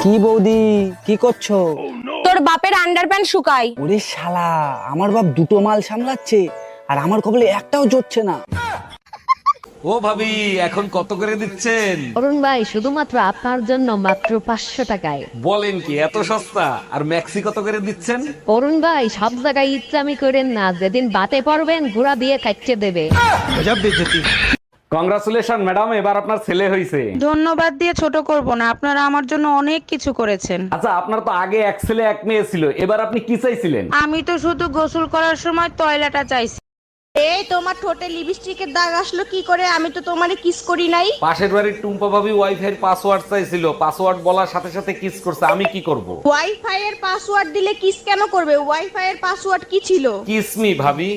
কি বৌদি, কি করছো? তোর বাপের আন্ডারপ্যান্ট শুকাই। ওরে শালা, আমার বাপ দুটো মাল সামলাচ্ছে আর আমার কপালে একটাও জোটছে না। ও ভাবি, এখন কত করে দিচ্ছেন? অরুণ ভাই, শুধুমাত্র আপনার জন্য মাত্র 500 টাকায়। বলেন কি, এত সস্তা? আর ম্যাক্সি কত করে দিচ্ছেন? অরুণ ভাই, সব জায়গায় ইচ্ছামি করেন না, যেদিন বাতে পড়বেন ঘোড়া দিয়ে কাটতে দেবে। কংগ্রাচুলেশন ম্যাডাম, এবার আপনার ছেলে হয়েছে। ধন্যবাদ দিয়ে ছোট করব না, আপনারা আমার জন্য অনেক কিছু করেছেন। আচ্ছা, আপনার তো আগে এক ছেলে এক মেয়ে ছিল, এবার আপনি কি চাইছিলেন? আমি তো শুধু গোসল করার সময় টয়লেটটা চাইছি। এই তোমার ঠোঁটে লিপস্টিকের দাগ আসলো কি করে? আমি তো তোমারে কিস করি নাই। পাশের বাড়ির টুম্পা ভাবি ওয়াইফাই পাসওয়ার্ড চাইছিল, পাসওয়ার্ড বলার সাথে সাথে কিস করছে, আমি কি করব? ওয়াইফাই এর পাসওয়ার্ড দিলে কিস কেন করবে? ওয়াইফাই এর পাসওয়ার্ড কি ছিল? কিস মি ভাবি।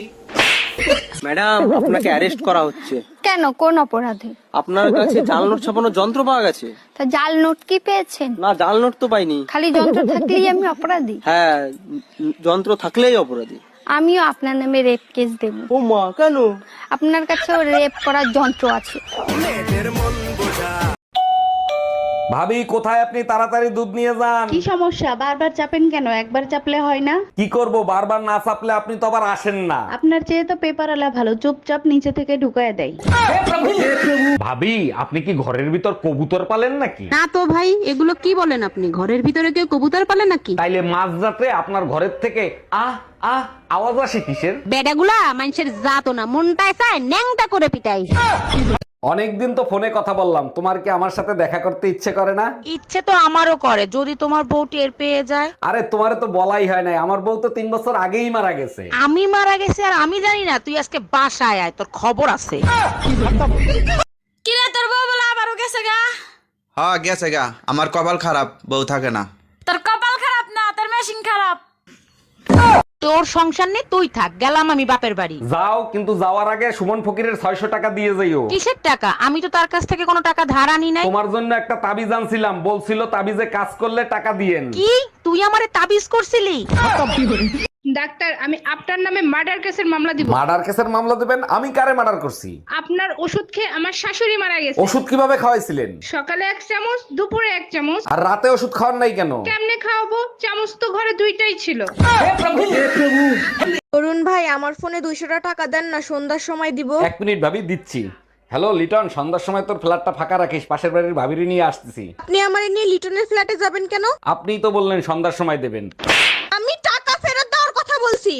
ম্যাডাম, আপনাকে অ্যারেস্ট করা হচ্ছে। কেন, কোন অপরাধে? আপনার কাছে জাল নোট ছাপানোর যন্ত্র পাওয়া গেছে। তা জাল নোট কি পেয়েছেন? না, জাল নোট তো পাইনি। খালি যন্ত্র থাকলেই আমি অপরাধী? হ্যাঁ, যন্ত্র থাকলেই অপরাধী। আমিও আপনার নামে রেপ কেস দেব। ও মা, কেন? আপনার কাছেও রেপ করার যন্ত্র আছে। ভাবি, কোথায় আপনি? তাড়াতাড়ি দুধ নিয়ে যান। কি সমস্যা? বারবার চাপেন কেন? একবার চাপলে হয় না? কি করব, বারবার না চাপলে আপনি তো আবার আসেন না। আপনার চেয়ে তো পেপারওয়ালা ভালো, চুপচাপ নিচে থেকে ঢুকায় দেয়। ভাবি, আপনি কি ঘরের ভিতর কবুতর পালেন নাকি? না তো ভাই, এগুলো কি বলেন আপনি? ঘরের ভিতরে কেউ কবুতর পালে নাকি? তাইলে মাঝরাতে আপনার ঘরের থেকে আহ আহ আওয়াজ আসে কিসের? বেডাগুলা মানুষের জাতো না, মনটায় চায় ন্যাংটা করে পিটাই। অনেকদিন তো ফোনে কথা বললাম, তোমার কি আমার সাথে দেখা করতে ইচ্ছে করে না? ইচ্ছে তো আমারও করে, যদি তোমার বউ টের পেয়ে যায়। আরে তোমারে তো বলাই হয় নাই, আমার বউ তো 3 বছর আগেই মারা গেছে। আমি মারা গেছি আর আমি জানি না? তুই আজকে বাসায় আয়, তোর খবর আছে। কিরে তোর বউ বলে আবারও গেছে গা? হ্যাঁ, গেছে গা। আমার কপাল খারাপ, বউ থাকে না। তোর কপাল খারাপ না, তোর মেশিন খারাপ। তোর সংসার নেই, তুই থাক, গেলাম আমি বাপের বাড়ি। যাও, কিন্তু যাওয়ার আগে সুমন ফকিরের 600 টাকা দিয়ে যাইও। কিসের টাকা? আমি তো তার কাছ থেকে কোনো টাকা ধার আনি নাই। তোমার জন্য একটা তাবিজ আনছিলাম, বলছিল তাবিজে কাজ করলে টাকা দিয়েন। কি তুই আমারে তাবিজ করছিলি? ডাক্তার, আমি আপনার নামে মার্ডার কেসের মামলা দিব। মার্ডার কেসের মামলা দিবেন? আমি কারে মার্ডার করছি? আপনার ওষুধ খেয়ে আমার শাশুড়ি মারা গেছে। ওষুধ কিভাবে খাওয়াইছিলেন? সকালে 1 চামচ, দুপুরে 1 চামচ। আর রাতে ওষুধ খাওয়ার নাই কেন? কেমনে খাওয়াবো? চামচ তো ঘরে 2টাই ছিল। অরুণ ভাই, আমার ফোনে 200 টাকা দেন না, সন্ধ্যার সময় দিব। 1 মিনিট ভাবি, দিচ্ছি। হ্যালো লিটন, সন্ধ্যার সময় তোর ফ্ল্যাটটা ফাঁকা রাখিস, পাশের বাড়ির ভাবিরি নিয়ে আসতেছি। আপনি আমারে নিয়ে লিটনের ফ্ল্যাটে যাবেন কেন? আপনিই তো বললেন সন্ধ্যার সময় দেবেন। আমি টাকা ফেরত দেওয়ার কথা বলছি।